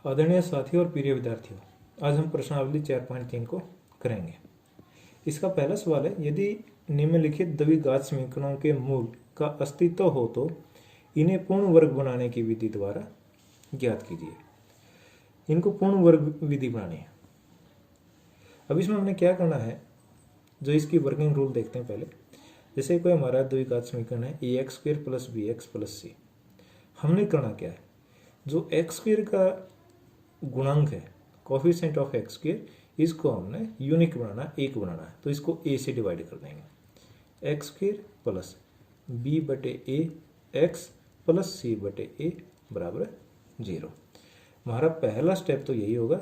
आदरणीय साथियों और प्रिय विद्यार्थियों, आज हम प्रश्नावली 4.3 को करेंगे। इसका पहला सवाल है, यदि निम्नलिखित द्विघात समीकरणों के मूल का अस्तित्व हो तो इन्हें पूर्ण वर्ग बनाने की विधि द्वारा ज्ञात कीजिए। इनको पूर्ण वर्ग विधि बनानी है। अब इसमें हमने क्या करना है, जो इसकी वर्किंग रूल देखते हैं पहले। जैसे कोई हमारा द्विघात समीकरण है ax² + bx + c। हमने करना क्या है, जो x² का गुणांक है, कोफिशिएंट ऑफ x², इसको हमने यूनिक बनाना, एक बनाना है, तो इसको a से डिवाइड कर देंगे। x² + b/a x + c/a = 0। हमारा पहला स्टेप तो यही होगा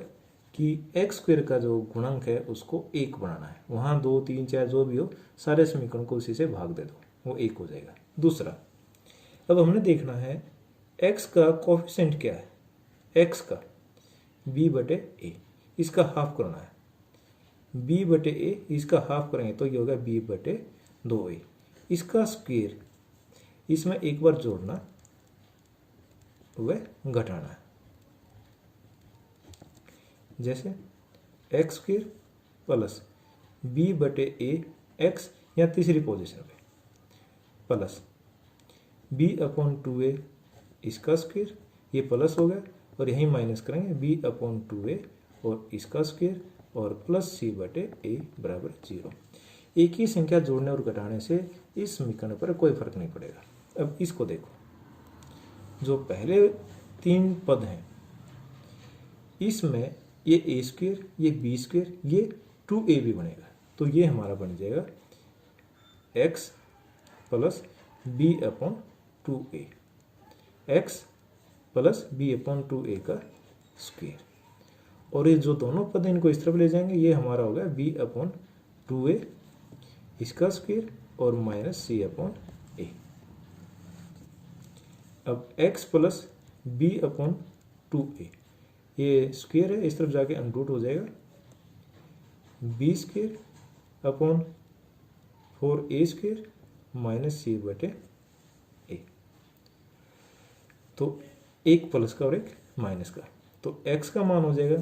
कि x² का जो गुणांक है उसको एक बनाना है। वहाँ 2, 3, 4 जो भी हो, सारे समीकरण को उसी से भाग दे दो, वो एक हो जाएगा। दूसरा, अब हमने देखना है x का कोफिशिएंट क्या है, x का b/a, इसका हाफ करना है। b/a इसका हाफ करेंगे तो ये होगा b/2a। इसका स्क्वायर इसमें एक बार जोड़ना व घटाना है। जैसे x² + b/a x, या तीसरी पोजीशन पे, प्लस b/2a इसका स्क्वायर, ये प्लस हो गया, और यहीं माइनस करेंगे b/2a और इसका स्क्वायर, और प्लस c/a = 0। एक ही संख्या जोड़ने और घटाने से इस समीकरण पर कोई फर्क नहीं पड़ेगा। अब इसको देखो, जो पहले 3 पद हैं इसमें ये a², ये b², ये 2a भी बनेगा, तो ये हमारा बन जाएगा x + b/2a, x + b/2a का स्क्वायर। और ये जो दोनों पद इनको इस तरफ ले जाएंगे, ये हमारा होगा b/2a इसका स्क्वायर और माइनस c/a। अब x + b/2a, ये स्क्वायर है, इस तरफ जाके अनरूट हो जाएगा, b² / 4a² माइनस c/a। तो एक प्लस का और एक माइनस का, तो x का मान हो जाएगा,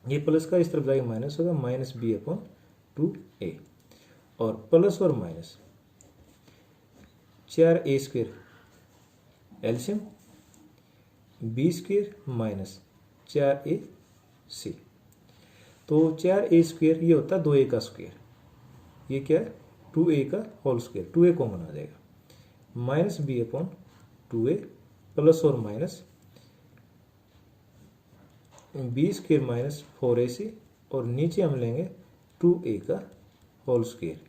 ये प्लस का इस तरफ जाके माइनस होगा, माइनस b/2a, और प्लस और minus 4a² LCM, b² minus 4ac, तो 4a² ये होता है 2a का स्क्वायर, ये क्या है 2a का होल स्क्वायर, 2a कॉमन आ जाएगा, माइनस b/2a प्लस और माइनस b² माइनस 4ac, और नीचे हम लेंगे 2a का होल स्क्वायर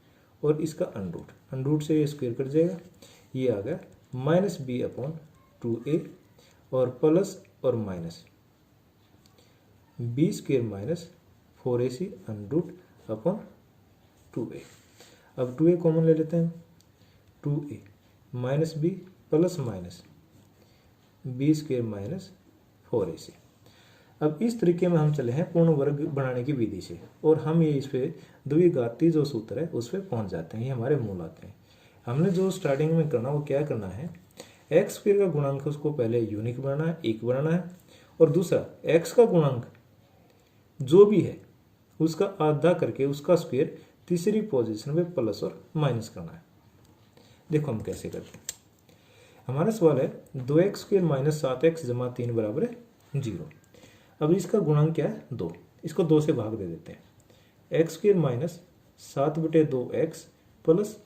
और इसका अनरूट से ये स्क्वायर कट जाएगा, ये आ गया माइनस b/2a और प्लस और minus b² minus 4ac √2a। अब 2a कॉमन ले लेते हैं, 2a minus b plus minus b² minus 4ac। अब इस तरीके में हम चले हैं पूर्ण वर्ग बनाने की विधि से, और हम ये इस पे द्विघाती जो सूत्र है उस पर पहुंच जाते हैं, ये हमारे मूल आते हैं। हमने जो स्टार्टिंग में करना, वो क्या करना है, x² का गुणांक उसको पहले यूनिक बनाना है, एक बनाना है, और दूसरा x का गुणांक जो भी है उसका आधा करके उसका स्क्वायर तीसरी पोजीशन में प्लस और माइनस करना है। देखो हम कैसे करते हैं। हमारा सवाल है 2x² - 7x = 3 = 0। अब इसका गुणांक क्या है 2, इसको 2 से भाग दे देते हैं। x² - 7/2x plus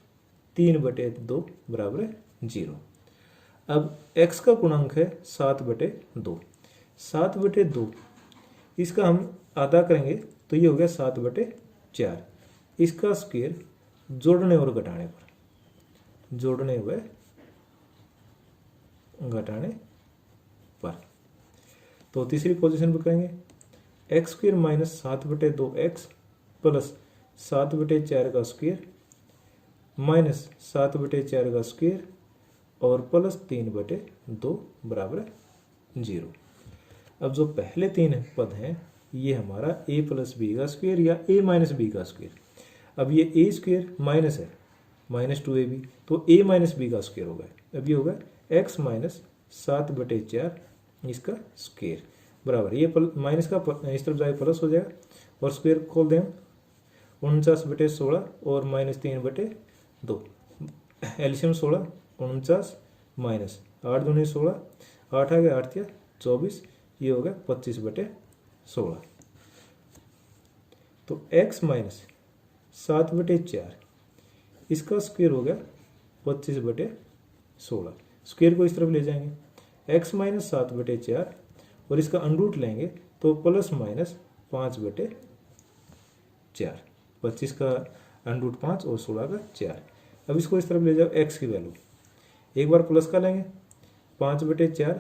3/2 = 0। अब x का गुणांक है 7/2, 7/2 इसका हम आधा करेंगे तो ये हो गया 7/4, इसका स्क्वायर जोड़ने और घटाने पर, जोड़ने व घटाने पर, तो तीसरी पोजीशन पर करेंगे x² - 7/2x प्लस 7/4 का स्क्वायर माइनस 7/4 का स्क्वायर और प्लस 3/2 = 0। अब जो पहले 3 पद हैं ये हमारा a + b का स्क्वायर या a - b का स्क्वायर। अब ये a² माइनस है, माइनस 2ab, तो a - b का स्क्वायर होगा। अब ये होगा x - 7/4 इसका स्क्वायर, बराबर, ये माइनस का इस तरफ जाए प्लस हो जाएगा और स्क्वायर खोल दें 49/16 और -3/2, एलसीएम 16 49 माइनस 8 दूनी 16, 8 आ गया 8 या 24, ये हो गया 25/16। तो x माइनस 7/4 इसका स्क्वायर हो गया 25/16, स्क्वायर को इस तरफ ले जाएंगे x माइनस 7/4 और इसका अंडरूट लेंगे तो प्लस माइनस 5/4, 25 का अंडरूट 5 और 16 का 4। अब इसको इस तरफ ले जाओ, x की वैल्यू एक बार प्लस का लेंगे 5/4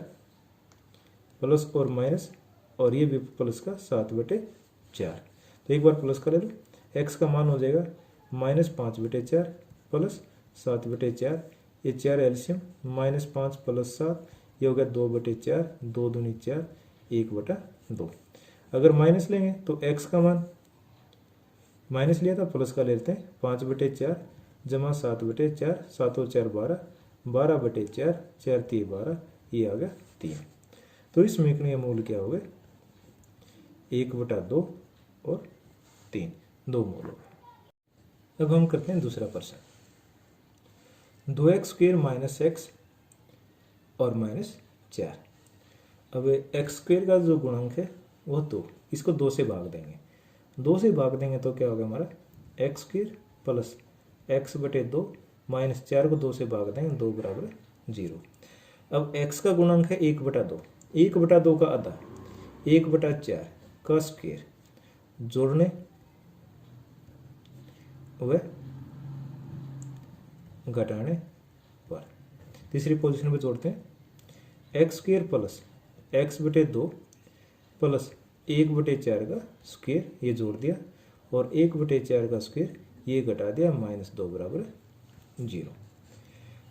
प्लस और माइनस, और ये भी प्लस का 7/4, तो एक बार प्लस का ले लो, x का मान हो जाएगा -5/4 प्लस 7/4, ये 4 एलसीएम -5 प्लस 7, ये हो गया 2/4, 2 दूनी 4, 1/2। अगर माइनस लेंगे तो x का मान माइनस लिया था प्लस का लेते हैं 5/4 जमा 7/4, 7 और 4 12, 12/4, 4 3 12, ये आ गया 3। तो इस समीकरण मूल क्या हो गए 1/2 और 3, 2 मूल हो गए। अब हम करते हैं दूसरा प्रश्न, 2x² माइनस x और -4। अब x² का जो गुणांक है वो 2, इसको 2 से भाग देंगे, 2 से भाग देंगे तो क्या होगा हमारा x² प्लस x/2 माइनस 4 को 2 से भाग देंगे 2 बराबर 0। अब x का गुणांक है 1/2, 1/2 का आधा 1/4 का स्क्वायर जोड़ने व घटाने पर, तीसरी पोजीशन पे जोड़ते हैं x² प्लस x/2 प्लस 1/4 का स्क्वायर, ये जोड़ दिया और 1/4 का स्क्वायर ये घटा दिया -2 बराबर 0।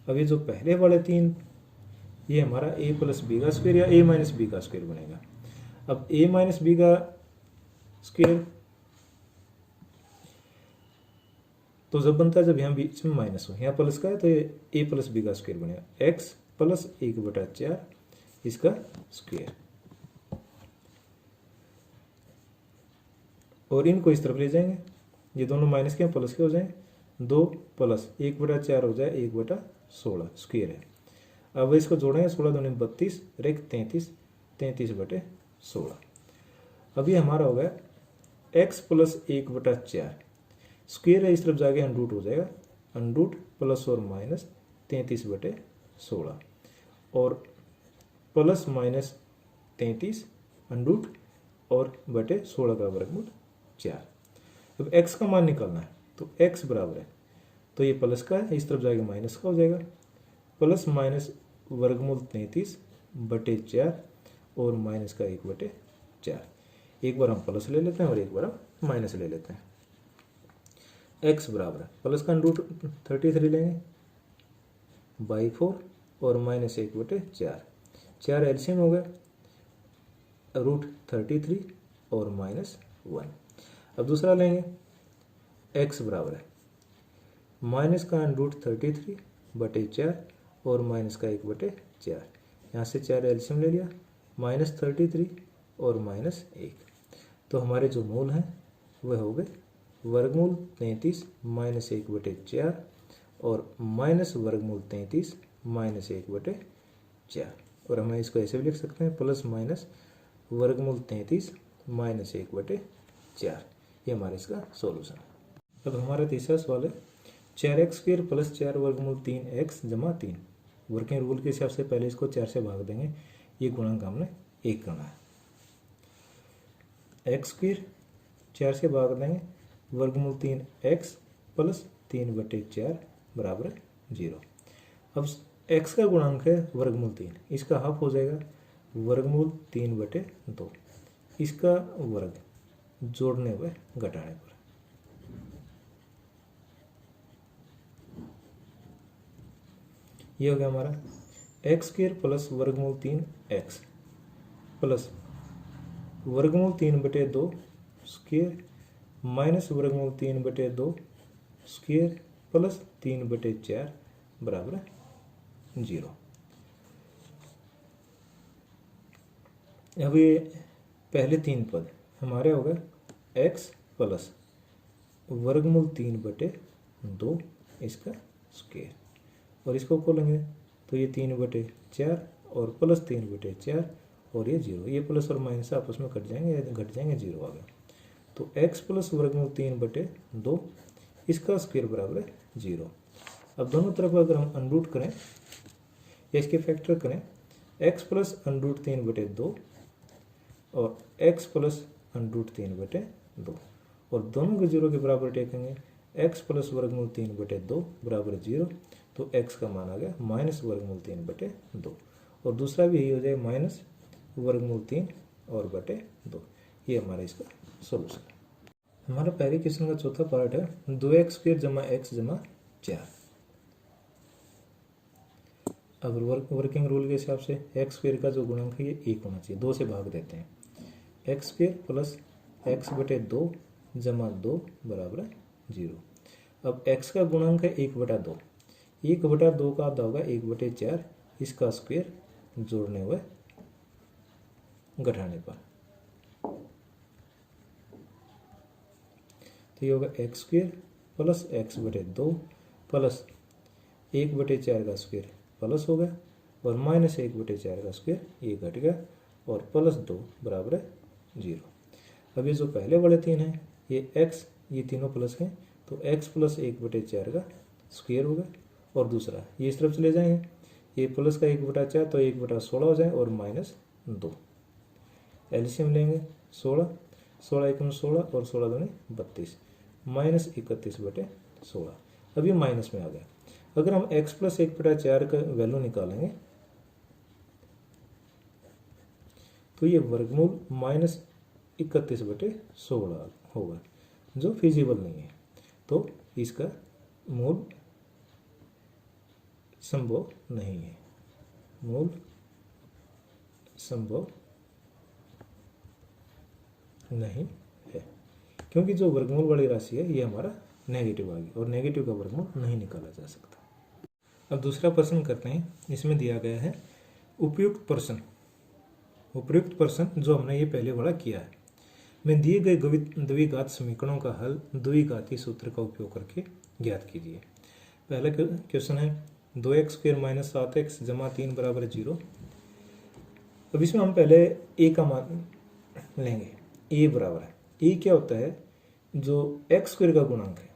अब ये जो पहले वाले 3 ये हमारा a प्लस बी का स्क्वायर या a माइनस बी का स्क्वायर बनेगा। अब a माइनस बी का स्क्वायर तो जब बनता है जब यहाँ बीच में माइनस हो, यहाँ प्लस का है तो ये a प्लस बी का स्क्वायर बनेगा, x प्लस 1/4 इसका स्क्वायर, और इनको इस तरफ ले जाएंगे, ये दोनों माइनस के प्लस के हो जाए, 2 प्लस 1/4 हो जाए 1/16 स्क्वायर है। अब इसको जोड़ेंगे 16 दूनी 32 और 1 33, 33/16। अब ये हमारा हो गया x प्लस 1/4 स्क्वायर है, इस तरफ जाके अंडरूट हो जाएगा, अंडरूट प्लस और माइनस 33/16 और प्लस माइनस 33 अंडरूट और बटे 16 का वर्गमूल 4। अब x का मान निकालना है तो x बराबर है, तो ये प्लस का है, इस तरफ जाके माइनस का हो जाएगा, प्लस माइनस वर्गमूल 33/4 और माइनस का 1/4। एक बार हम प्लस ले लेते हैं और एक बार हम माइनस ले लेते हैं। x बराबर है प्लस का रूट 33 लेंगे बाई 4 और माइनस 1/4, 4 एलसीएम हो गया रूट 33 और -1। अब दूसरा लेंगे x बराबर है माइनस का रूट 33/4 और माइनस का 1/4, यहाँ से 4 एलसीएम ले लिया, -33 और -1। तो हमारे जो मूल हैं वह हो गए वर्गमूल 33 माइनस 1/4 और माइनस वर्गमूल 33 माइनस 1/4, और हमें इसको ऐसे भी लिख सकते हैं प्लस माइनस वर्गमूल 33 माइनस 1/4। ये हमारे इसका सॉल्यूशन है। अब हमारा तीसरा सवाल है 4x² प्लस 4 वर्गमूल 3x जमा 3। वर्किंग रूल के हिसाब से पहले इसको 4 से भाग देंगे, ये गुणांक हमने 1 करना है। x² 4 से भाग देंगे, वर्गमूल 3x प्लस 3/4 बराबर 0। अब x का गुणांक है वर्गमूल 3, इसका हाफ हो जाएगा वर्गमूल 3/2, इसका वर्ग जोड़ने व घटाने पर। यह हो गया हमारा x² प्लस वर्गमूल 3x प्लस वर्गमूल 3/2 स्क्वायर माइनस वर्गमूल 3/2 स्क्वायर प्लस 3/4 बराबर 0। अब ये पहले तीन पद हमारे हो गए एक्स प्लस वर्गमूल 3/2 इसका स्क्वायर, और इसको खोलेंगे तो ये 3/4 और प्लस 3/4 और ये 0, ये प्लस और माइनस आपस में घट जाएंगे 0 आ गया। तो x प्लस वर्गमूल 3/2 इसका स्क्वायर बराबर है 0। अब दोनों तरफ अगर हम अनरूट करें या इसके फैक्टर करें, x प्लस अंडरूट 3/2 और x प्लस अंडरूट 3/2 और दोनों को 0 के बराबर टेकेंगे, x प्लस वर्गमूल 3/2 बराबर 0, तो x का मान आ गया माइनस वर्गमूल 3/2 और दूसरा भी यही हो जाए माइनस वर्गमूल 3 और बटे 2। ये हमारा इसका सोल्यूशन है। हमारा पहले क्वेश्चन का चौथा पार्ट है 2x² जमा x जमा 4। अब वर्किंग रूल के हिसाब से x² का जो गुणांक है ये 1 होना चाहिए, 2 से भाग देते हैं। x² प्लस x/2 जमा 2 बराबर 0। अब x का गुणांक है 1/2, 1/2 का आधा होगा 1/4, इसका स्क्वायर जोड़ने हुए घटाने पर, तो ये होगा x² प्लस x/2 प्लस 1/4 का स्क्वायर प्लस हो गया और माइनस 1/4 का स्क्वायर ये घट गया और प्लस 2 बराबर है 0। अब ये जो पहले वाले तीन हैं ये x, ये तीनों प्लस हैं तो x प्लस 1/4 का स्क्वायर होगा और दूसरा ये इस तरफ चले जाएंगे, ये प्लस का 1/4 तो 1/16 हो जाए और माइनस 2, एलसीएम लेंगे 16, 16 एकम 16 और 16 दूनी 32, माइनस 31/16। अब ये माइनस में आ गया। अगर हम x प्लस 1/4 का वैल्यू निकालेंगे तो ये वर्गमूल माइनस 31/16 होगा, जो फिजिबल नहीं है, तो इसका मूल संभव नहीं है, मूल संभव नहीं है, क्योंकि जो वर्गमूल वाली राशि है ये हमारा नेगेटिव आ गया और नेगेटिव का वर्गमूल नहीं निकाला जा सकता। अब दूसरा प्रश्न करते हैं। इसमें दिया गया है उपयुक्त प्रश्न जो हमने ये पहले वाला किया है, में दिए गए द्विघात समीकरणों का हल द्विघाती सूत्र का उपयोग करके ज्ञात कीजिए। पहला क्वेश्चन है 2x² माइनस 7x जमा 3 बराबर 0। अब इसमें हम पहले a का मान लेंगे, a बराबर है, a क्या होता है जो x² का गुणांक है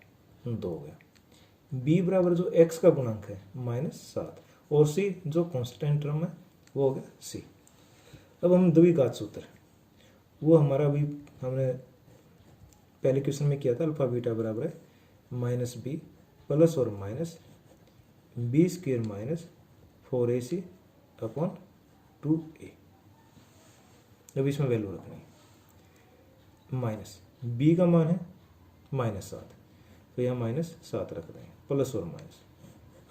2 हो गया, b बराबर जो x का गुणांक है -7 और c जो कांस्टेंट टर्म है वो हो गया c। अब हम द्विघात सूत्र वो हमारा अभी हमने पहले क्वेश्चन में किया था, अल्फा बीटा बराबर है -b प्लस और minus b² minus 4ac upon 2a। अब इसमें वैल्यू रखनी है, माइनस b का मान है -7 तो यहाँ -7 रख दें, प्लस और माइनस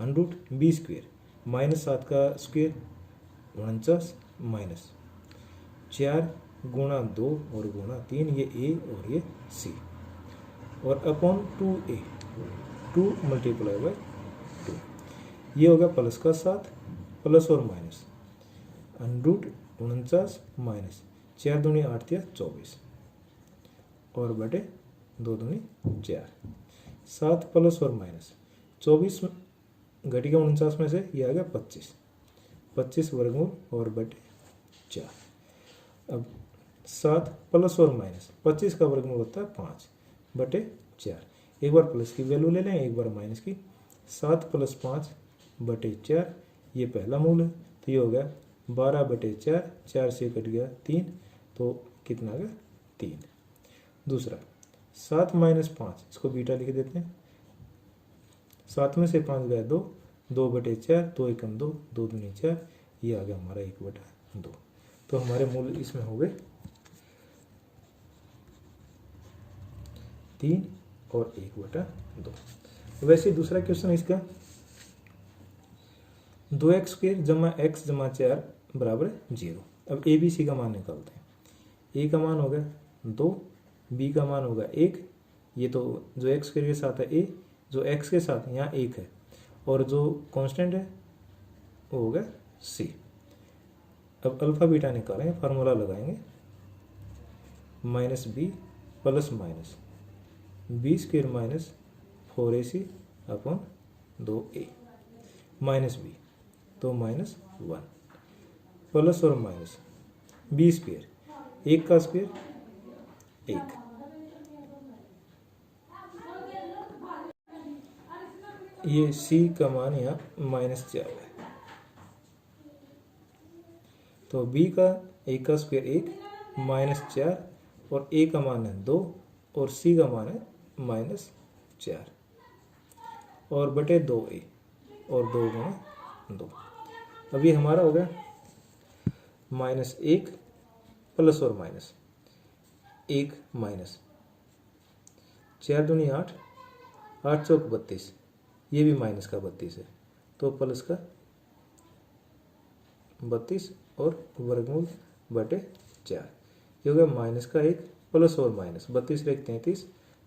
अंडरूट b² -7 का स्क्वायर 49 माइनस 4 गुणा 2 और गुणा 3, ये a और ये c और अपॉन 2a, 2 मल्टीप्लाई बाय 2, ये होगा प्लस का 7 प्लस और माइनस अंडरूट 49 माइनस 4 दूनी 8 या 24 और बटे 2 दूनी 4, 7 प्लस और माइनस 24 घटिया 49 में से ये आ गया 25 वर्गमूल और बटे 4। अब 7 प्लस और माइनस 25 का वर्गमूल होता है 5 बटे 4, एक बार प्लस की वैल्यू ले लें एक बार माइनस की, 7 प्लस 5 बटे 4 ये पहला मूल है, तो ये हो गया 12 बटे 4, 4 से कट गया 3 तो कितना आ गया 3। दूसरा 7 माइनस 5 इसको बीटा लिख देते हैं, 7 में से 5 गया 2, 2 बटे 4, 2 एकम 2, 2 दूनी 4, ये आ गया हमारा 1/2। तो हमारे मूल इसमें हो गए 3 और 1/2। वैसे दूसरा क्वेश्चन इसका 2x² जमा x जमा 4 बराबर 0। अब a b c का मान निकालते हैं। a का मान होगा 2, b का मान होगा 1, ये तो जो x² के साथ है a, जो x के साथ यहाँ 1 है और जो कांस्टेंट है वो होगा c। अब अल्फा बीटा निकालेंगे, फार्मूला लगाएंगे, minus B plus minus B square minus 4ac upon 2a minus B तो माइनस 1 प्लस और माइनस बी स्क्वेयर 1 का स्क्वेयर 1 ये सी का मान यहाँ -4 है तो बी का 1 का स्क्वेयर 1 -4 और ए का मान है 2 और सी का मान है -4 और बटे 2a और 2 गुणा 2। अब ये हमारा हो गया -1 प्लस और माइनस 1 माइनस 4 दूनी 8 8 चौक 32 ये भी माइनस का 32 है तो प्लस का 32 और वर्गमूल बटे 4 ये हो गया माइनस का 1 प्लस और माइनस 32 से 33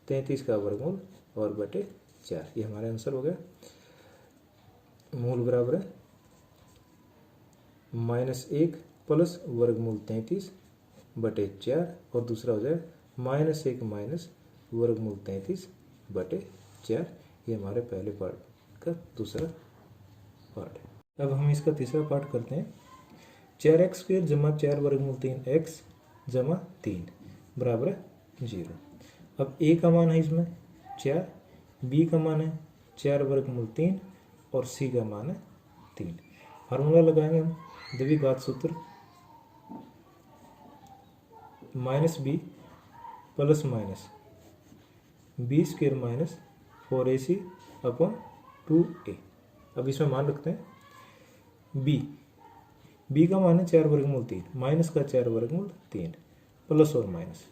33 का वर्गमूल और बटे 4 ये हमारा आंसर हो गया। मूल बराबर है -1 प्लस वर्गमूल 33 बटे 4 और दूसरा हो जाए -1 माइनस वर्गमूल 33 बटे 4। ये हमारे पहले पार्ट का दूसरा पार्ट है। अब हम इसका तीसरा पार्ट करते हैं। 4x स्क्वेयर जमा 4 वर्गमूल 3x जमा 3 बराबर है 0। अब a का मान है इसमें 4, b का मान है 4 वर्गमूल 3 और c का मान है 3। फार्मूला लगाएंगे हम द्विघात सूत्र -b plus minus B square minus 4ac upon 2a। अब इसमें मान रखते हैं b का मान है 4 वर्गमूल 3 माइनस का 4 वर्गमूल 3 प्लस और माइनस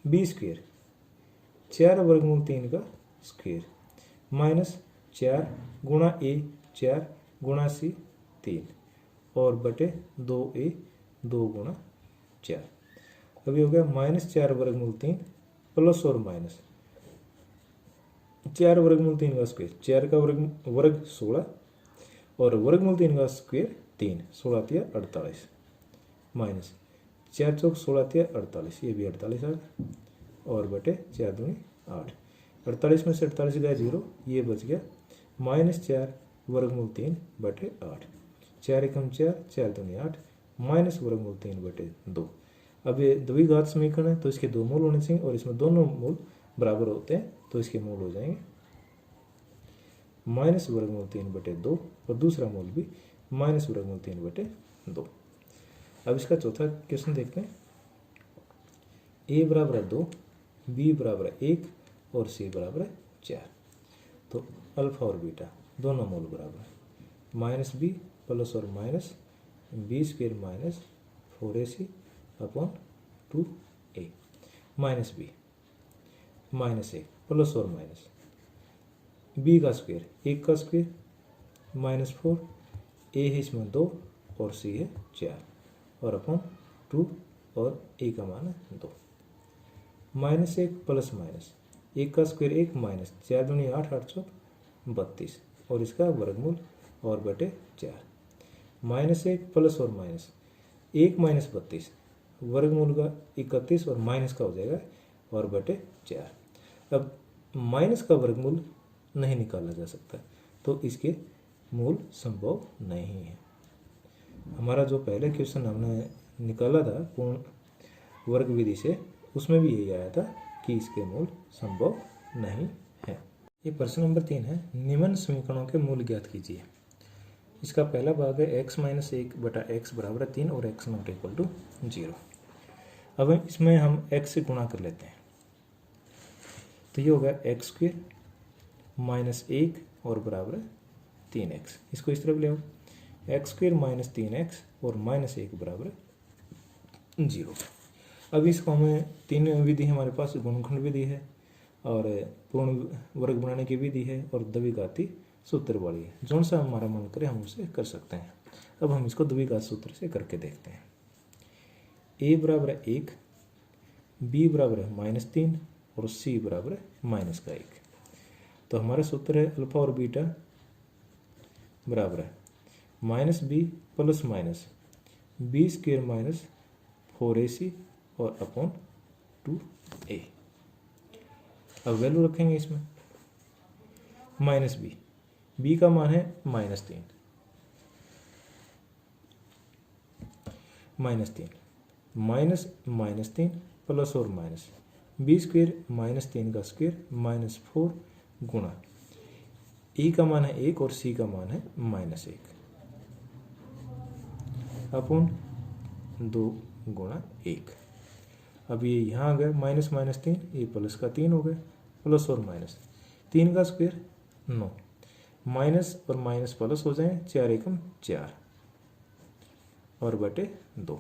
बी स्क्वेयर 4 वर्गमूल 3 का स्क्वेयर माइनस 4 गुणा a 4 गुणा c 3 और बटे 2a 2 गुणा 4। अभी हो गया -4 वर्गमूल 3 प्लस और माइनस 4 वर्गमूल 3 का स्क्वेयर 4 का वर्ग 16 और वर्गमूल 3 का स्क्वेयर 3 16 तिया 48 माइनस 4 चौक 16 तिया 48 ये भी 48 आ गया और बटे 4 दूनी 8 48 में से 48 गया 0 ये बच गया -4 वर्गमूल 3 बटे 8 4 एकम 4 4 दूनी 8 माइनस वर्गमूल 3 बटे 2। अब ये द्विघात समीकरण है तो इसके दो मूल होने चाहिए और इसमें दोनों मूल बराबर होते हैं तो इसके मूल हो जाएंगे माइनस वर्गमूल 3 बटे 2 और दूसरा मूल भी माइनस वर्गमूल 3 बटे 2। अब इसका चौथा क्वेश्चन देखते हैं। a बराबर है 2, b बराबर है 1 और c बराबर है 4। तो अल्फा और बीटा दोनों मूल बराबर है -b प्लस और minus B square minus 4ac upon 2a minus b -1 plus और माइनस b का स्क्वेयर 1 का स्क्वेयर -4 a है इसमें 2 और c है 4 और अपॉन 2 और a का मान है 2 -1 प्लस माइनस 1 का स्क्वेयर 1 माइनस 4 दूनी 8 8 चौक 32 और इसका वर्गमूल और बटे 4 -1 प्लस और माइनस 1 माइनस 32 वर्गमूल का 31 और माइनस का हो जाएगा और बटे 4। अब माइनस का वर्गमूल नहीं निकाला जा सकता तो इसके मूल संभव नहीं है। हमारा जो पहले क्वेश्चन हमने निकाला था पूर्ण वर्ग विधि से उसमें भी यही आया था कि इसके मूल संभव नहीं है। ये प्रश्न नंबर 3 है। निम्न समीकरणों के मूल ज्ञात कीजिए। इसका पहला भाग है x - 1 बटा x बराबर 3 और x नॉट इक्वल टू 0। अब इसमें हम x से गुणा कर लेते हैं तो ये होगा x स्क्वेयर -1 और बराबर 3x। इसको इस तरफ ले आओ x स्क्वेयर -3x और -1 बराबर 0। अब इसको हमें 3 विधि हमारे पास गुणनखंड विधि है और पूर्ण वर्ग बनाने की विधि है और द्विघाती सूत्र वाली है। जो सा हमारा मन करे हम उसे कर सकते हैं। अब हम इसको द्विघात सूत्र से करके देखते हैं। a बराबर 1, b बराबर -3 और c बराबर -1। तो हमारा सूत्र है अल्फा और बीटा बराबर है -b plus minus B square minus 4ac और अपॉन 2a। अब वैल्यू रखेंगे इसमें माइनस बी, बी का मान है -3, -3 -3 प्लस और माइनस बी स्क्वेयर -3 का स्क्वेयर -4 गुणा ई का मान है 1 और सी का मान है -1 अपॉन 2 गुणा 1। अब ये यहाँ आ गया माइनस -3, ये प्लस का 3 हो गया, प्लस और माइनस 3 का स्क्वेयर 9, माइनस और माइनस प्लस हो जाए 4 एकम 4 और बटे 2।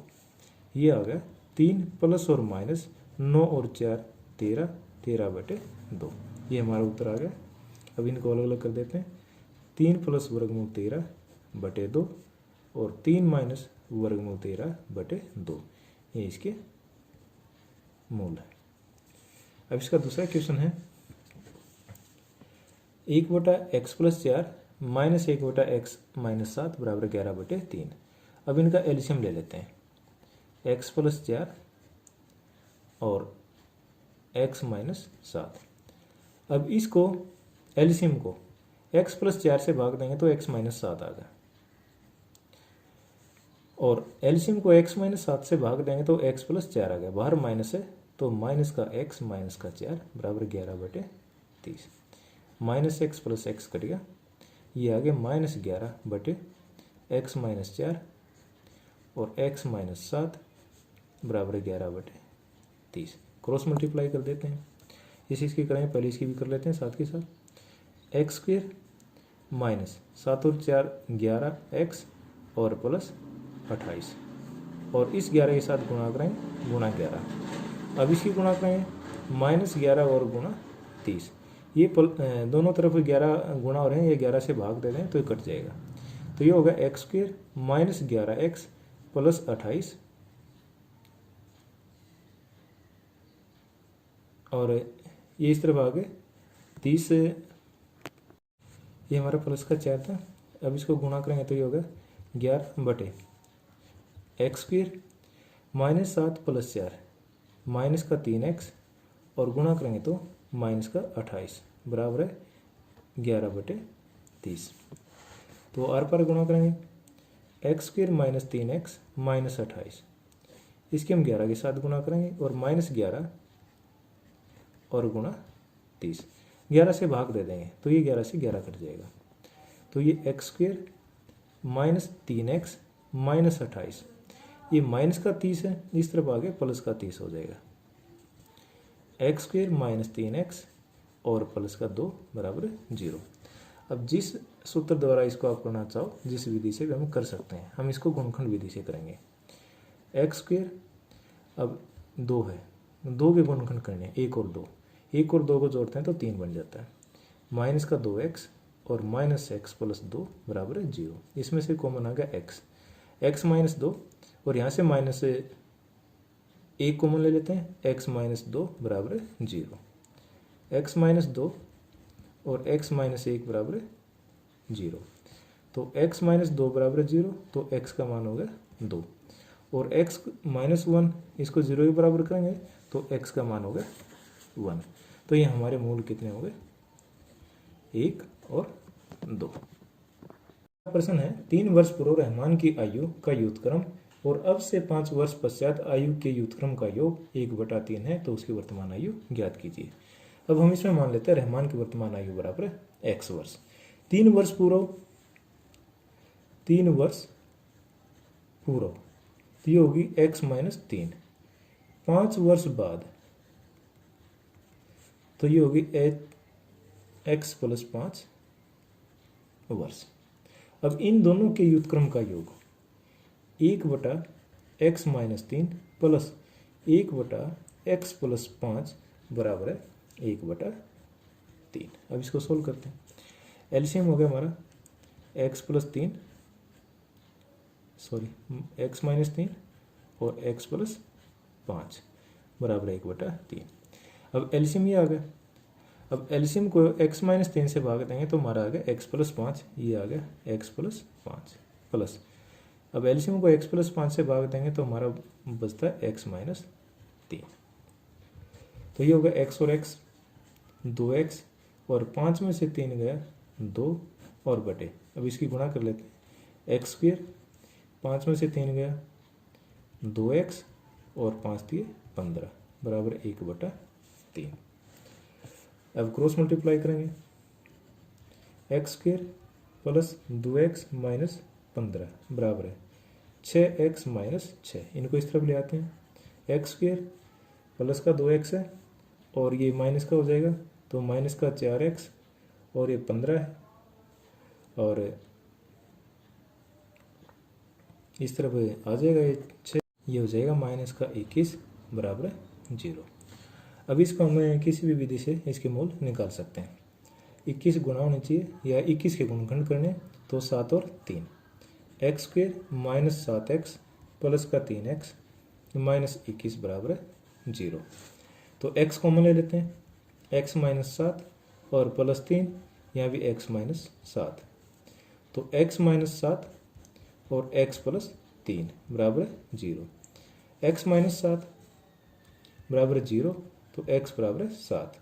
ये आ गया 3 प्लस और माइनस 9 और 4 13, 13 बटे 2। ये हमारा उत्तर आ गया। अब इनको अलग अलग कर देते हैं। 3 प्लस वर्गमूल 13 बटे 2 और 3 माइनस वर्गमूल 13 बटे 2, ये इसके मूल है। अब इसका दूसरा क्वेश्चन है 1/x+4 माइनस 1/x-7 बराबर 11/3। अब इनका एलसीएम ले लेते हैं, x+4 और x-7। अब इसको एलसीएम को x+4 से भाग देंगे तो x-7 आ गया, और एलसीएम को x-7 से भाग देंगे तो x+4 आ गया। बाहर माइनस है तो माइनस का x माइनस का 4 बराबर 11/30। -x + x कट गया, ये आ गया -11/x-4 और x-7 बराबर 11/30। क्रॉस मल्टीप्लाई कर देते हैं, इसकी करेंगे, पहले इसकी भी कर लेते हैं साथ के साथ। x² -7 और 4 11x और प्लस 28 और इस 11 के साथ गुणा करेंगे गुणा 11। अब इसकी गुणा करेंगे -11 और गुणा 30, ये दोनों तरफ 11 गुणा हो रहे हैं, ये 11 से भाग दे दें तो ये कट जाएगा। तो ये होगा x² -11x प्लस 28 और ये इस तरफ आ गए 30, ये हमारा प्लस का 4 था। अब इसको गुणा करेंगे तो ये होगा 11/x² -7 + 4 माइनस का 3x और गुणा करेंगे तो माइनस का 28 बराबर है 11/30। तो आर पर गुणा करेंगे x² -3x -28, इसके हम 11 के साथ गुणा करेंगे और -11 और गुणा 30, 11 से भाग दे देंगे तो ये 11 से 11 कट जाएगा। तो ये x² -3x -28, ये माइनस का 30 है, इस तरफ आगे प्लस का 30 हो जाएगा। x² -3x और प्लस का 2 बराबर 0। अब जिस सूत्र द्वारा इसको आप करना चाहो, जिस विधि से भी हम कर सकते हैं, हम इसको गुणनखंड विधि से करेंगे। x² अब 2 है, 2 के गुणनखंड करने 1 और 2, 1 और 2 को जोड़ते हैं तो 3 बन जाता है। माइनस का 2x और -x + 2 बराबर 0। इसमें से कॉमन आ गया x, x - 2 और यहाँ से माइनस 1 कॉमन ले लेते हैं, x - 2 बराबर 0, x - 2 और x - 1 बराबर 0। तो x - 2 बराबर 0, तो x का मान हो गया 2 और x - 1 इसको 0 के बराबर करेंगे तो x का मान हो गया 1। तो ये हमारे मूल कितने हो गए, 1 और 2। प्रश्न है 3 वर्ष पूर्व रहमान की आयु का युद्धक्रम और अब से 5 वर्ष पश्चात आयु के युद्धक्रम का योग 1/3 है, तो उसकी वर्तमान आयु ज्ञात कीजिए। अब हम इसमें मान लेते हैं रहमान की वर्तमान आयु बराबर x वर्ष। 3 वर्ष पूर्व तो ये होगी x - 3। 5 वर्ष बाद तो ये होगी x + 5 वर्ष। अब इन दोनों के युद्धक्रम का योग 1/x - 3 प्लस 1/x + 5 बराबर है 1/3। अब इसको सोल्व करते हैं। एलसीएम हो गया हमारा x + 3 और x + 5 बराबर 1/3। अब एलसीएम ये आ गया। अब एलसीएम को x - 3 से भाग देंगे तो हमारा आ गया x + 5, ये आ गया x + 5 प्लस, अब एलसीएम को x + 5 से भाग देंगे तो हमारा बचता है x - 3। तो ये होगा x और x 2x और 5 में से 3 गया 2 और बटे, अब इसकी गुणा कर लेते हैं एक्स स्क्वेयर, 5 में से 3 गया 2x और 5 दिए 15 बराबर 1/3। अब क्रॉस मल्टीप्लाई करेंगे x square plus 2x minus 15 बराबर है 6x माइनस 6। इनको इस तरफ ले आते हैं एक्स स्क्वेयर प्लस का 2x है और ये माइनस का हो जाएगा तो माइनस का 4x और ये 15 है और इस तरफ आ जाएगा ये 6, ये हो जाएगा माइनस का 21 बराबर 0। अब इसको हमें किसी भी विधि से इसके मूल निकाल सकते हैं। 21 गुणा होनी चाहिए या 21 के गुणनखंड करने तो 7 और 3 x square minus 7x plus का 3x माइनस 21 बराबर 0। तो x कॉमन ले लेते हैं x माइनस 7 और प्लस 3 यहाँ भी x माइनस 7 तो x माइनस 7 और x प्लस 3 बराबर 0। x माइनस 7 बराबर 0 तो x बराबर 7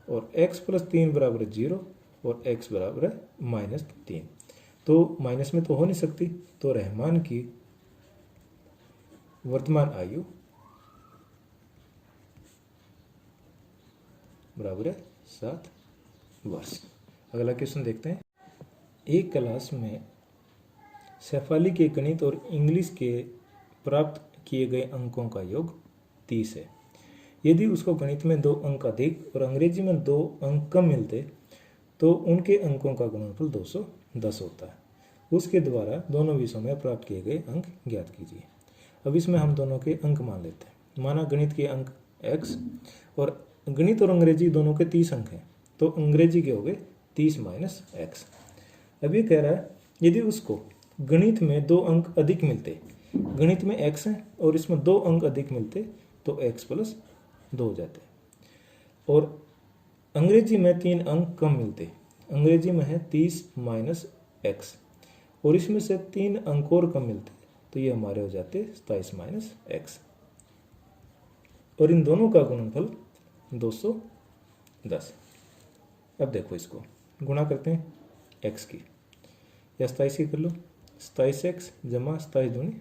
और x प्लस 3 बराबर 0 और x बराबर माइनस 3। तो माइनस में तो हो नहीं सकती, तो रहमान की वर्तमान आयु बराबर 7 वर्ष। अगला क्वेश्चन देखते हैं। एक क्लास में शेफाली के गणित और इंग्लिश के प्राप्त किए गए अंकों का योग 30 है। यदि उसको गणित में 2 अंक अधिक और अंग्रेजी में 2 अंक कम मिलते तो उनके अंकों का गुणनफल 210 होता है। उसके द्वारा दोनों विषयों में प्राप्त किए गए अंक ज्ञात कीजिए। अब इसमें हम दोनों के अंक मान लेते हैं। माना गणित के अंक x और गणित और अंग्रेजी दोनों के 30 अंक हैं, तो अंग्रेजी के हो गए 30 माइनस x। अब ये कह रहा है यदि उसको गणित में 2 अंक अधिक मिलते, गणित में x है और इसमें 2 अंक अधिक मिलते तो x प्लस 2 हो जाते, और अंग्रेजी में 3 अंक कम मिलते, अंग्रेजी में है 30 माइनस x और इसमें से 3 अंक और कम मिलते तो ये हमारे हो जाते 27 माइनस x और इन दोनों का गुणनफल 210। अब देखो इसको गुणा करते हैं x की या 27 की कर लो, 27x जमा 27 दूनी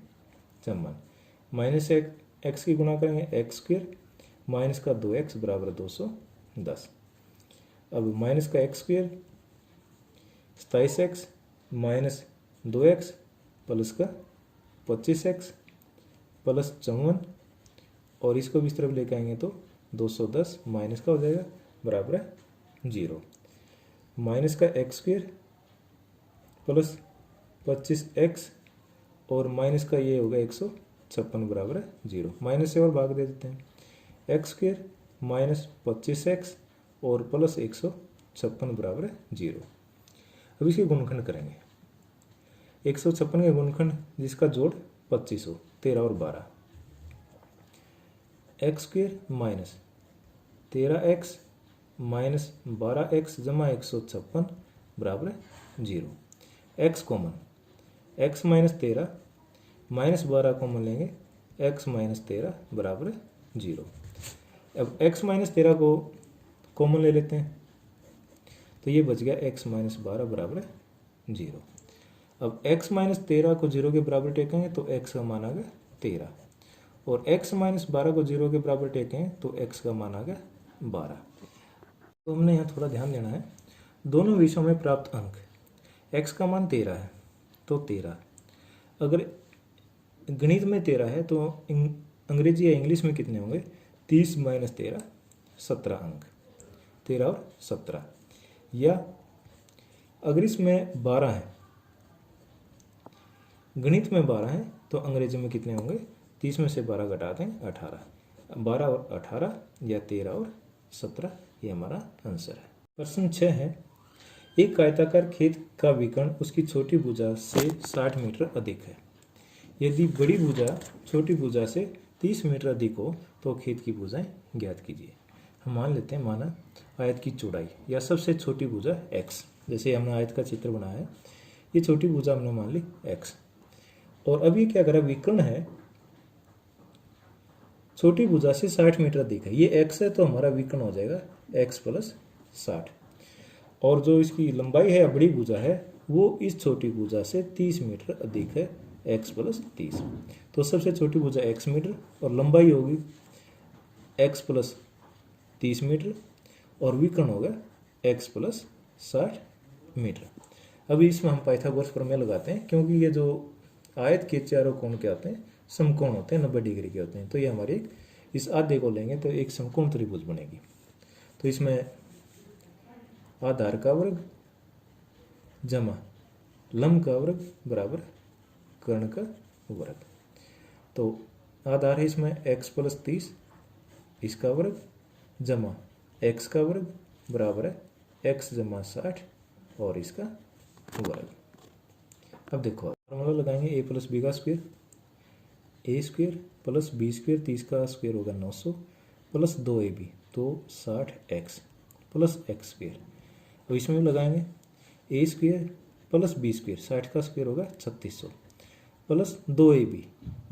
54 माइनस x की गुणा करेंगे एक्स स्क्वेयर माइनस का 2x बराबर 210। अब माइनस का x square 27x minus 2x plus का 25x प्लस 54 और इसको भी इस तरफ लेके आएंगे तो 210 माइनस का हो जाएगा बराबर 0। माइनस का एक्स स्क्वेयर प्लस 25x और माइनस का ये होगा 156 बराबर 0। माइनस से और भाग दे देते हैं एक्स स्क्वेयर माइनस 25x और प्लस 156 बराबर 0। अब इसके गुणनखंड करेंगे 156 के गुणनखंड जिसका जोड़ 25 हो, 13 और 12 x square minus 13x minus 12x जमा 156 बराबर 0। x common x minus 13 minus 12 common लेंगे x माइनस 13 बराबर 0। अब x माइनस 13 को कॉमन ले लेते हैं तो ये बच गया x माइनस 12 बराबर 0। अब x माइनस 13 को 0 के बराबर टेकेंगे तो x का मान आ गया 13 और x माइनस 12 को 0 के बराबर टेकेंगे तो x का मान आ गया 12। तो हमने यहाँ थोड़ा ध्यान देना है, दोनों विषयों में प्राप्त अंक x का मान 13 है तो 13, अगर गणित में 13 है तो अंग्रेजी या इंग्लिश में कितने होंगे 30 माइनस 13 17 अंक, 13 और 17। या अगर इसमें 12 है, गणित में 12 है तो अंग्रेजी में कितने होंगे 30 में से 12 घटा दें 18, 12 और 18 या 13 और 17, ये हमारा आंसर है। प्रश्न 6 है, एक आयताकार खेत का विकर्ण उसकी छोटी भुजा से 60 मीटर अधिक है। यदि बड़ी भुजा छोटी भुजा से 30 मीटर अधिक हो तो खेत की भुजाएं ज्ञात कीजिए। हम मान लेते हैं, माना आयत की चौड़ाई या सबसे छोटी भुजा x, जैसे हमने आयत का चित्र बनाया है, ये छोटी भुजा हमने मान ली x, और अब ये क्या करा विकर्ण है छोटी भुजा से 60 मीटर अधिक है, ये x है तो हमारा विकर्ण हो जाएगा x प्लस 60। और जो इसकी लंबाई है बड़ी भुजा है वो इस छोटी भुजा से 30 मीटर अधिक है, x प्लस 30। तो सबसे छोटी भुजा x मीटर और लंबाई होगी x प्लस 30 मीटर और विकर्ण होगा x प्लस 60 मीटर। अभी इसमें हम पाइथागोरस प्रमेय लगाते हैं, क्योंकि ये जो आयत के चारों कोण के आते हैं समकोण होते हैं, 90 डिग्री के होते हैं। तो ये हमारे इस आधे को लेंगे तो एक समकोण त्रिभुज बनेगी। तो इसमें आधार का वर्ग जमा लंब का वर्ग बराबर कर्ण का वर्ग। तो आधार है इसमें x प्लस 30 इसका वर्ग जमा x का वर्ग बराबर है x जमा 60 और इसका वर्ग। अब देखो फॉर्मूला लगाएंगे a प्लस बी का स्क्वायर, ए स्क्वायर प्लस बी स्क्वायर 30 का स्क्वायर होगा 900 प्लस 2ab तो 60x प्लस एक्स स्क्वायर। अब इसमें भी लगाएंगे ए स्क्वायर प्लस बी स्क्वायर 60 का स्क्वायर होगा 3600 प्लस 2ab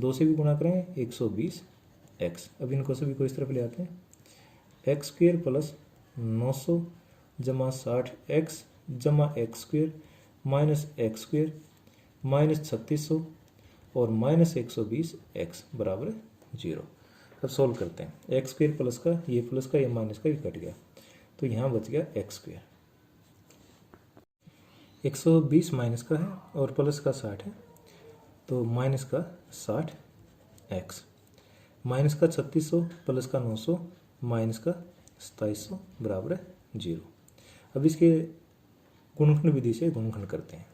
2 से भी गुणा करेंगे 120x। अब इनको सभी को इस तरफ ले आते हैं, एक्स स्क्वायर प्लस 900 जमा 60x जमा x square minus x square minus 3600 और माइनस 120x बराबर 0। अब सोल्व करते हैं, एक्स स्क्वायर प्लस का ये माइनस का ये कट गया तो यहाँ बच गया एक्स स्क्वायर। 120 माइनस का है और प्लस का 60 है तो माइनस का 60x माइनस का 3600 प्लस का 900 माइनस का 2700 बराबर है 0। अब इसके गुणनखंड विधि से गुणनखंड करते हैं,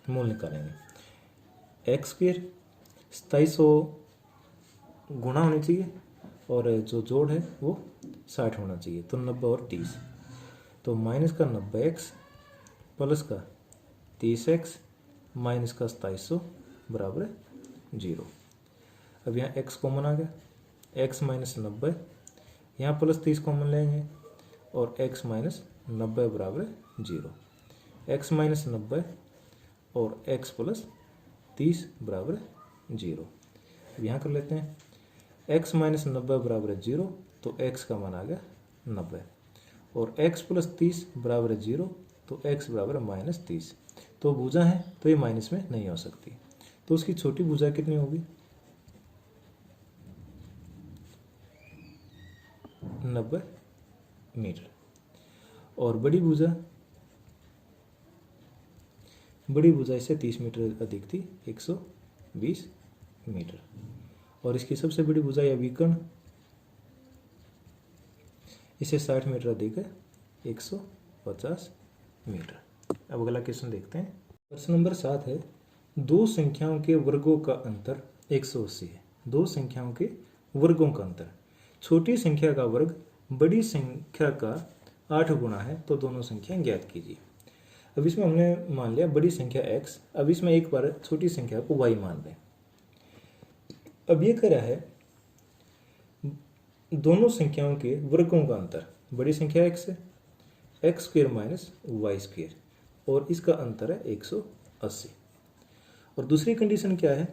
मूल निकालेंगे। एक्स स्क्वायर 2700 गुणा होनी चाहिए और जो जोड़ है वो 60 होना चाहिए, तो 90 और 30 तो माइनस का 90x प्लस का 30x माइनस का 2700 बराबर है 0। अब यहाँ x कॉमन आ गया, x माइनस 90 यहाँ प्लस 30 कॉमन लेंगे और x माइनस 90 बराबर है 0। x माइनस 90 और x प्लस 30 बराबर है 0। अब यहाँ कर लेते हैं, x माइनस 90 बराबर है 0 तो x का मान आ गया 90 और x प्लस 30 बराबर है 0 तो x बराबर है माइनस 30। तो भुजा है तो ये माइनस में नहीं हो सकती, तो उसकी छोटी भुजा कितनी होगी 90 मीटर और बड़ी भुजा इससे 30 मीटर अधिक थी 120 मीटर और इसकी सबसे बड़ी भुजा या विकर्ण इसे 60 मीटर अधिक है 150 मीटर। अब अगला क्वेश्चन देखते हैं। प्रश्न नंबर 7 है, दो संख्याओं के वर्गों का अंतर 180 है। दो संख्याओं के वर्गों का अंतर, छोटी संख्या का वर्ग बड़ी संख्या का 8 गुना है तो दोनों संख्या ज्ञात कीजिए। अब इसमें हमने मान लिया बड़ी संख्या x, अब इसमें एक बार छोटी संख्या को y मान लें। अब ये कह रहा है दोनों संख्याओं के वर्गों का अंतर, बड़ी संख्या x है x square minus y square और इसका अंतर है 180। और दूसरी कंडीशन क्या है,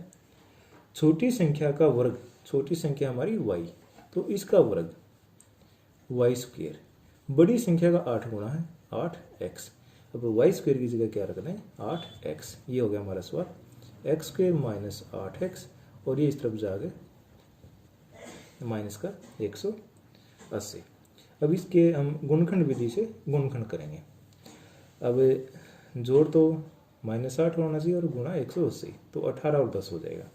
छोटी संख्या का वर्ग, छोटी संख्या हमारी y तो इसका वर्ग वाई स्क्वायर, बड़ी संख्या का 8 गुना है 8x। अब वाई स्क्वायर की जगह क्या रख दें 8x, ये हो गया हमारा सवाल एक्स स्क्वायर माइनस 8x और ये इस तरफ जाके माइनस का 180। अब इसके हम गुणनखंड विधि से गुणनखंड करेंगे। अब जोड़ तो -8 होना चाहिए और गुणा 180 तो 18 और 10 हो जाएगा,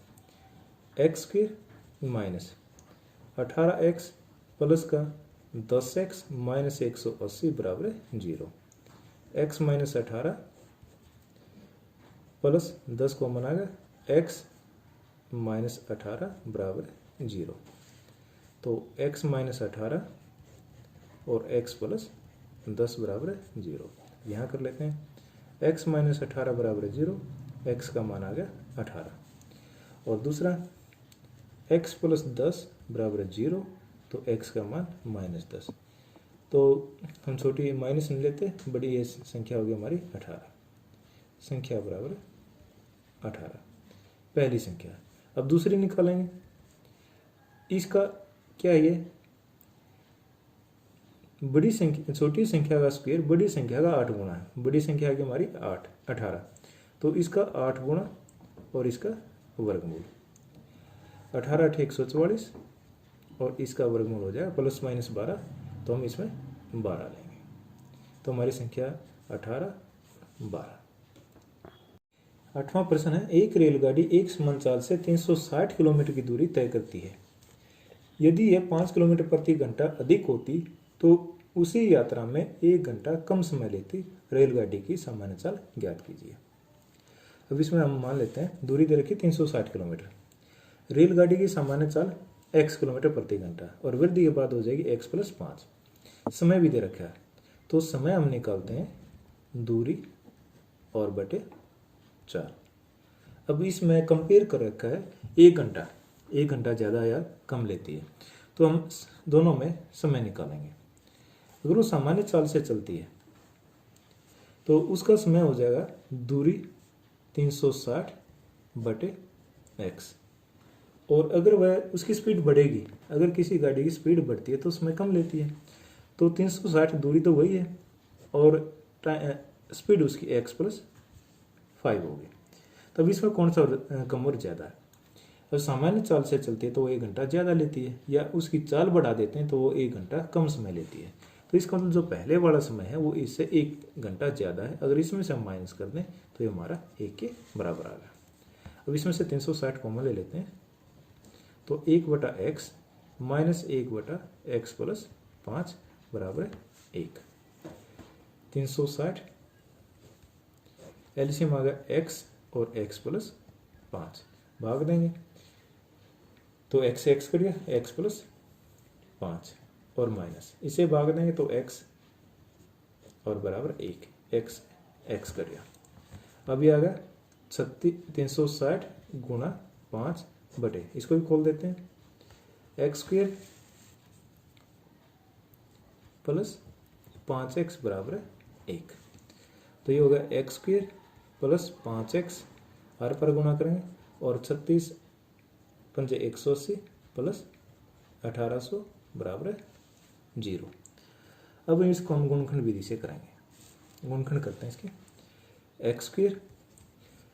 x square minus 18x plus का 10x माइनस 180 बराबर है 0। x माइनस 18 प्लस 10 कॉमन आ गया, x माइनस 18 बराबर है 0। तो x माइनस 18 और x प्लस 10 बराबर है 0। यहाँ कर लेते हैं x माइनस 18 बराबर है 0, x का मान आ गया 18 और दूसरा x प्लस 10 बराबर है 0 तो x का मान -10। तो हम छोटी माइनस नहीं लेते, बड़ी ये संख्या होगी हमारी 18, संख्या बराबर 18 पहली संख्या। अब दूसरी निकालेंगे, इसका क्या है, ये बड़ी संख्या छोटी संख्या का स्क्वायर बड़ी संख्या का 8 गुना है। बड़ी संख्या की हमारी 8 18, तो इसका 8 गुना और इसका वर्गमूल। 18 8 144 और इसका वर्गमूल हो जाएगा प्लस माइनस 12, तो हम इसमें 12 लेंगे। तो हमारी संख्या 18 12। 8वां प्रश्न है, एक रेलगाड़ी एक समान चाल से 360 किलोमीटर की दूरी तय करती है। यदि यह 5 किलोमीटर प्रति घंटा अधिक होती तो उसी यात्रा में 1 घंटा कम समय लेती रेलगाड़ी की सामान्य चाल ज्ञात कीजिए। अब इसमें हम मान लेते हैं दूरी दे रखी 360 किलोमीटर, रेलगाड़ी की सामान्य चाल x किलोमीटर प्रति घंटा और वृद्धि के बाद हो जाएगी x प्लस 5। समय भी दे रखा है, तो समय हम निकालते हैं दूरी और बटे 4। अब इसमें कंपेयर कर रखा है 1 घंटा ज़्यादा या कम लेती है, तो हम दोनों में समय निकालेंगे। अगर वो सामान्य चाल से चलती है तो उसका समय हो जाएगा दूरी 360 बटे x, और अगर वह उसकी स्पीड बढ़ेगी, अगर किसी गाड़ी की स्पीड बढ़ती है तो समय कम लेती है, तो 360 दूरी तो वही है और स्पीड उसकी x प्लस 5 होगी। तब इसमें कौन सा कम और ज़्यादा है? अब सामान्य चाल से चलती है तो वो 1 घंटा ज़्यादा लेती है, या उसकी चाल बढ़ा देते हैं तो वो 1 घंटा कम समय लेती है। तो इसका मतलब जो पहले वाला समय है वो इससे 1 घंटा ज़्यादा है। अगर इसमें से हम माइनस कर दें तो ये हमारा 1 के बराबर आ गया। अब इसमें से 360 कॉमन ले लेते हैं, तो 1/x माइनस 1/x प्लस 5 बराबर 1। 360 एलसीएम आ गया x और x प्लस 5, भाग देंगे तो x से x करिए x प्लस 5 और माइनस इसे भाग देंगे तो x और बराबर 1 x करिए। अभी आ गया 360 गुणा 5 बटे, इसको भी खोल देते हैं, एक्स स्क्वेयर प्लस 5x बराबर 1। तो ये होगा एक्स स्क्वेयर प्लस 5x हर पर गुणा करेंगे और 36 पंजे 180 प्लस 1800 बराबर 0। अब इसको हम गुणनखंड विधि से करेंगे। गुणनखंड करते हैं इसके, एक्स स्क्वेयर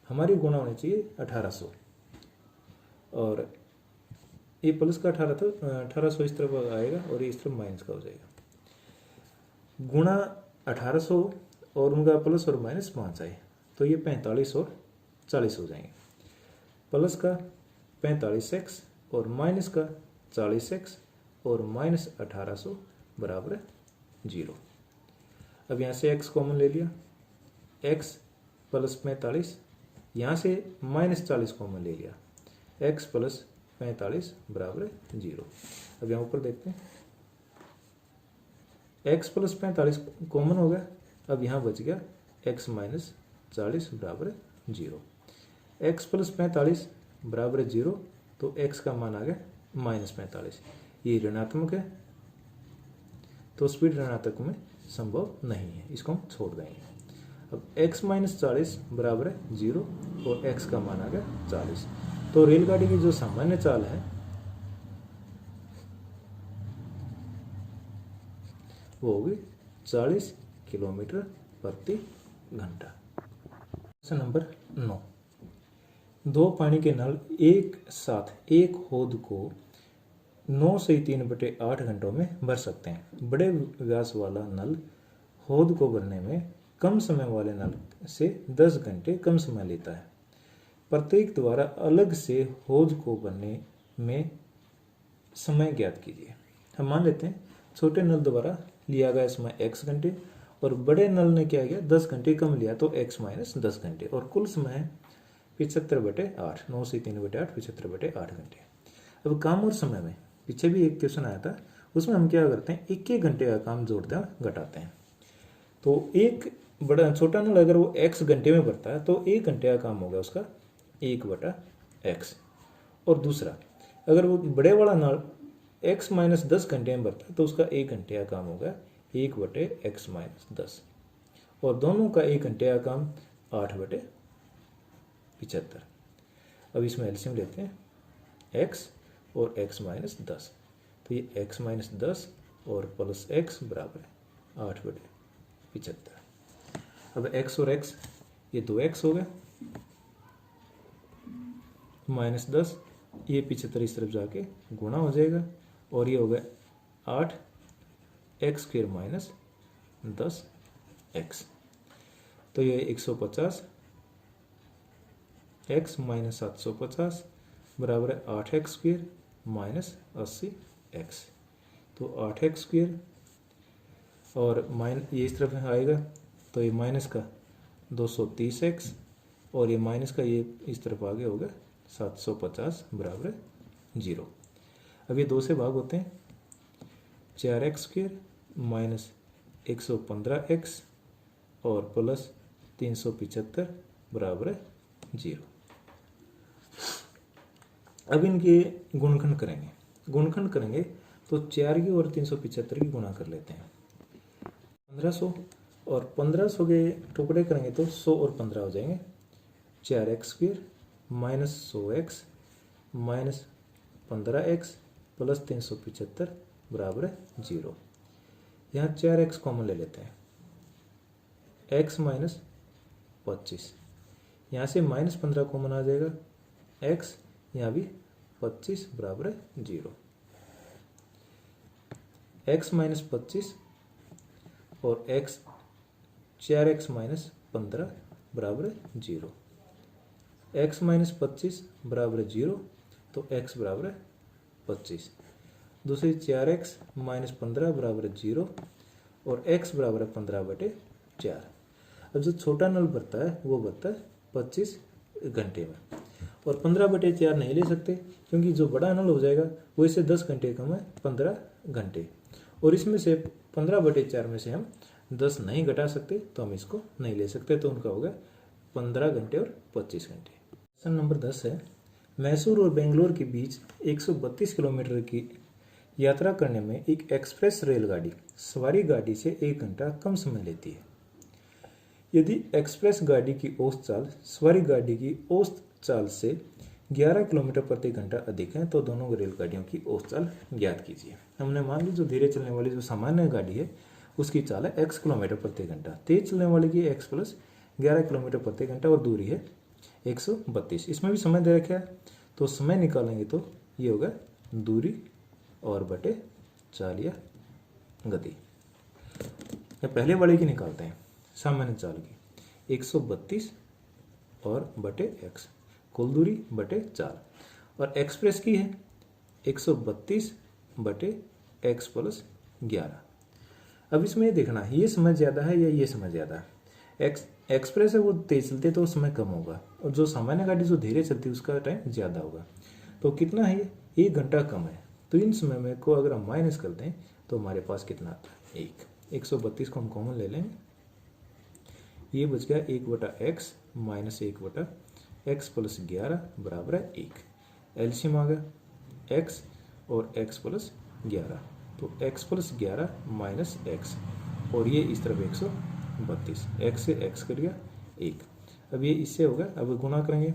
हमारी गुणा होनी चाहिए 1800 और ये प्लस का 1800 इस तरफ आएगा और ये इस तरफ माइनस का हो जाएगा। गुणा 1800 और उनका प्लस और माइनस 5 आए तो ये 45 और 40 हो जाएंगे। प्लस का 45x और माइनस का 40x और माइनस 1800 बराबर 0। अब यहाँ से x कॉमन ले लिया, x प्लस 45, यहाँ से माइनस 40 कॉमन ले लिया, x प्लस 45 बराबर 0। अब यहाँ ऊपर देखते हैं, x प्लस 45 कॉमन हो गया, अब यहाँ बच गया x माइनस 40 बराबर 0। x प्लस 45 बराबर 0, तो x का मान आ गया माइनस 45। ये ऋणात्मक है तो स्पीड ऋणात्मक में संभव नहीं है, इसको हम छोड़ देंगे। अब x माइनस 40 बराबर 0 और x का मान आ गया 40। तो रेलगाड़ी की जो सामान्य चाल है वो होगी 40 किलोमीटर प्रति घंटा। क्वेश्चन नंबर 9, 2 पानी के नल एक साथ एक हौद को 9 से 3/8 घंटों में भर सकते हैं। बड़े व्यास वाला नल हौद को भरने में कम समय वाले नल से 10 घंटे कम समय लेता है। प्रत्येक द्वारा अलग से हौद को भरने में समय ज्ञात कीजिए। हम मान लेते हैं छोटे नल द्वारा लिया गया समय x घंटे और बड़े नल ने क्या किया 10 घंटे कम लिया तो x माइनस 10 घंटे, और कुल समय है 75/8, 9 से 3/8 75/8 घंटे। अब काम और समय में पीछे भी एक क्वेश्चन आया था, उसमें हम क्या करते हैं 1-1 घंटे का काम जोड़ते हैं घटाते हैं। तो एक बड़ा छोटा नल अगर वो x घंटे में भरता है तो 1 घंटे का काम होगा उसका 1/x, और दूसरा अगर वो बड़े वाला नल x माइनस 10 घंटे में भरता है तो उसका 1 घंटे का काम होगा 1/x माइनस 10, और दोनों का 1 घंटे का काम 8/75। अब इसमें एलसीएम लेते हैं, x और x माइनस 10। तो ये x माइनस 10 और प्लस x बराबर है 8/75। अब x और x ये 2x हो गए, माइनस 10, ये 75 इस तरफ जाके गुणा हो जाएगा और ये हो गया 8x² माइनस 10x। तो ये 150 x माइनस 750 बराबर है 8x² माइनस 80x। तो 8x² और ये इस तरफ आएगा तो ये माइनस का 230x और ये माइनस का ये इस तरफ आगे होगा 750 बराबर है 0। अब ये 2 से भाग होते हैं, 4x² माइनस 115x और प्लस 375 बराबर है 0। अब इनके गुणनखंड करेंगे तो 4 की और 375 की गुणा कर लेते हैं। 1500 और 1500 के टुकड़े करेंगे तो 100 और 15 हो जाएंगे। 4x² minus 100x minus 15x plus 375 बराबर है 0। यहाँ 4x कॉमन ले लेते हैं, x माइनस 25, यहाँ से माइनस 15 कॉमन आ जाएगा, x यहाँ भी 25 बराबर है 0। x माइनस 25 और x 4x माइनस 15 बराबर है 0। x माइनस 25 बराबर है 0, तो x बराबर है 25। दूसरी 4x माइनस 15 बराबर है 0 और x बराबर है 15/4। अब जो छोटा नल भरता है वो भरता है 25 घंटे में, और 15/4 नहीं ले सकते क्योंकि जो बड़ा नल हो जाएगा वो इससे 10 घंटे कम है 15 घंटे, और इसमें से 15/4 में से हम 10 नहीं घटा सकते तो हम इसको नहीं ले सकते, तो उनका होगा 15 घंटे और 25 घंटे। क्वेश्चन नंबर 10 है, मैसूर और बेंगलोर के बीच 132 किलोमीटर की यात्रा करने में एक एक्सप्रेस रेलगाड़ी सवारी गाड़ी से 1 घंटा कम समय लेती है। यदि एक्सप्रेस गाड़ी की औसत चाल सवारी गाड़ी की औसत चाल से 11 किलोमीटर प्रति घंटा अधिक है तो दोनों रेलगाड़ियों की औसत चाल ज्ञात कीजिए। हमने मान ली जो धीरे चलने वाली जो सामान्य गाड़ी है उसकी चाल है x किलोमीटर प्रति घंटा, तेज चलने वाली की x प्लस 11 किलोमीटर प्रति घंटा और दूरी है 132। इसमें भी समय दे रखा है तो समय निकालेंगे तो ये होगा दूरी और बटे चाल या गति। पहले वाले की निकालते हैं, सामान्य चाल की 132 और बटे x, कुल दूरी बटे चाल, और एक्सप्रेस की है 132 बटे x प्लस 11। अब इसमें ये देखना है ये समय ज़्यादा है या ये समय ज़्यादा है। एक्सप्रेस है वो तेज चलते तो समय कम होगा, और जो सामान्य गाड़ी जो धीरे चलती है उसका टाइम ज़्यादा होगा। तो कितना है ये 1 घंटा कम है, तो इन समय में को अगर हम माइनस करते हैं तो हमारे पास कितना आता है 132 को हम कॉमन ले लेंगे, ये बच गया 1/x माइनस 1/x प्लस 11 बराबर है 1। एलसीएम आ गया x और x प्लस 11, तो x प्लस 11 माइनस x, और ये इस तरफ 132, x से x कर गया 1। अब ये इससे होगा, अब गुणा करेंगे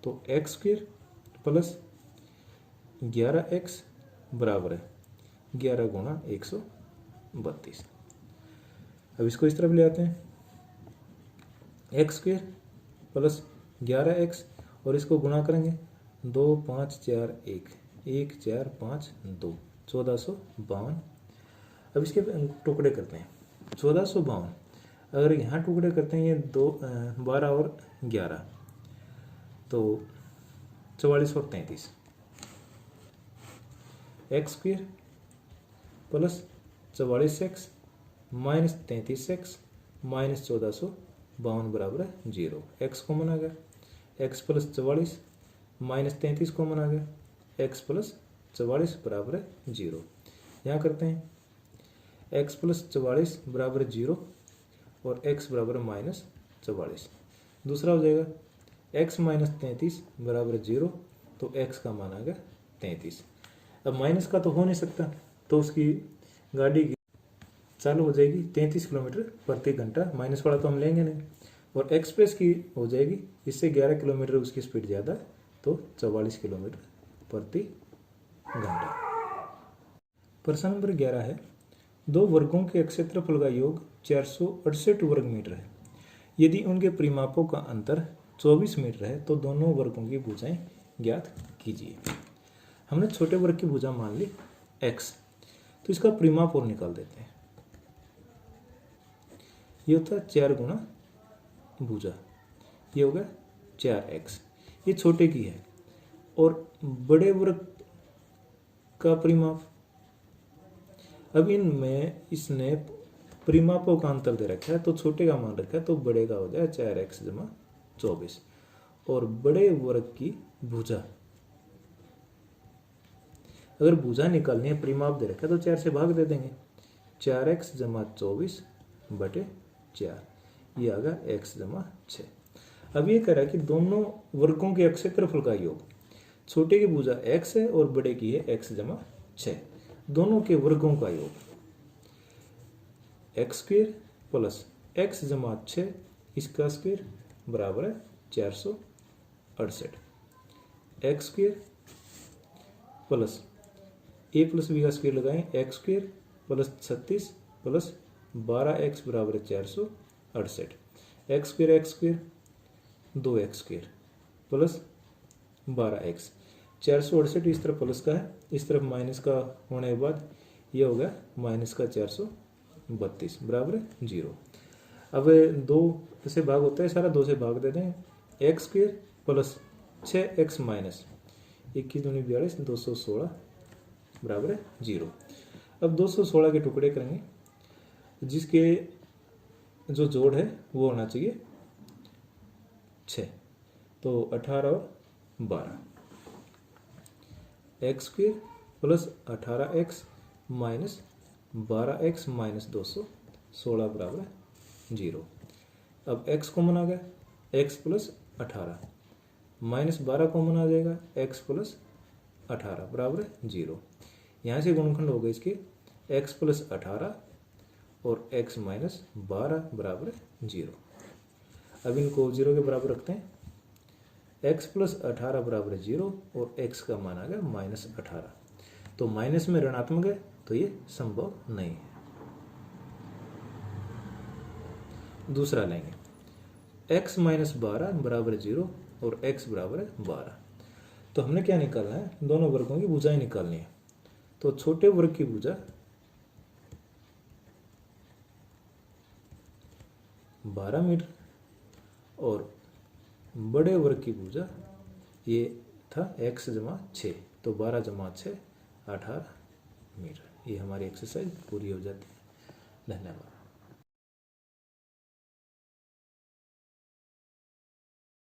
तो x² प्लस 11x बराबर है 11 गुणा 132। अब इसको इस तरफ ले आते हैं, x² प्लस 11x और इसको गुणा करेंगे 2 5 4 1 1 4 5 2 1452। अब इसके टुकड़े करते हैं 1452, अगर यहाँ टुकड़े करते हैं ये 12 और 11 तो 44 और 33। x² plus 44x minus 33x minus 1452 बराबर है 0। x कॉमन आ गया, x प्लस 44 माइनस 33 कॉमन आ गया, x प्लस 44 बराबर है 0। यहाँ करते हैं x प्लस 44 बराबर है 0 और x बराबर है माइनस 44। दूसरा हो जाएगा x माइनस 33 बराबर है 0, तो x का मान आ गया 33। अब माइनस का तो हो नहीं सकता, तो उसकी गाड़ी की चालू हो जाएगी 33 किलोमीटर प्रति घंटा, माइनस वाला तो हम लेंगे नहीं, और एक्सप्रेस की हो जाएगी इससे 11 किलोमीटर उसकी स्पीड ज़्यादा, तो 44 किलोमीटर प्रति घंटा। प्रश्न नंबर 11 है, दो वर्गों के क्षेत्रफल का योग 468 वर्ग मीटर है। यदि उनके परिमापों का अंतर 24 मीटर है तो दोनों वर्गों की भुजाएं ज्ञात कीजिए। हमने छोटे वर्ग की भुजा मान ली x, तो इसका परिमाप और निकाल देते हैं। ये होता है 4 गुना भुजा, ये होगा 4x। ये छोटे की है। और बड़े वर्ग का परिमाप, अब इनमें इसने परिमापों का अंतर दे रखा है, तो छोटे का मान रखा है, तो बड़े का हो जाए 4x जमा 24। और बड़े वर्ग की भुजा, अगर भुजा निकालनी है, परिमाप दे रखा है, तो 4 से भाग दे देंगे। 4x जमा 24 बटे 4, ये आगा x जमा 6। अब ये कह रहा है कि दोनों वर्गों के क्षेत्रफल का योग, छोटे की भुजा x है और बड़े की है x जमा 6, दोनों के वर्गों का योग x² प्लस x जमा 6 इसका स्क्वायर बराबर है 468। x² plus a plus b का स्क्वायर लगाएं, x² प्लस 36 प्लस 12x बराबर है 468। x² 2x² प्लस 12x, 468 इस तरफ प्लस का है, इस तरफ माइनस का होने के बाद ये हो गया माइनस का 432 बराबर है 0। अब 2 से भाग होता है सारा, 2 से भाग देते हैं। x² प्लस 6x माइनस 21 दूनी 42, 216 बराबर है 0। अब 216 के टुकड़े करेंगे, जिसके जो जोड़ है वो होना चाहिए 6, तो 18 और 12। x² plus 18x minus 12x minus 216 बराबर है 0। अब x कॉमन आ गया, x प्लस 18 माइनस 12 कॉमन आ जाएगा, x प्लस 18 बराबर है 0। यहाँ से गुणनखंड हो गए इसके x प्लस 18 और x माइनस 12 बराबर है 0। अब इनको 0 के बराबर रखते हैं। x प्लस 18 बराबर है 0 और x का मान आ गया माइनस 18, तो माइनस में ऋणात्मक है, तो ये संभव नहीं है। दूसरा लेंगे, x माइनस 12 बराबर 0 और x बराबर है 12। तो हमने क्या निकालना है, दोनों वर्गों की भुजाएं निकालनी है। तो छोटे वर्ग की भुजा 12 मीटर और बड़े वर्ग की भुजा ये था x जमा 6, तो 12 जमा 6 18 मीटर। ये हमारी एक्सरसाइज पूरी हो जाती है। धन्यवाद।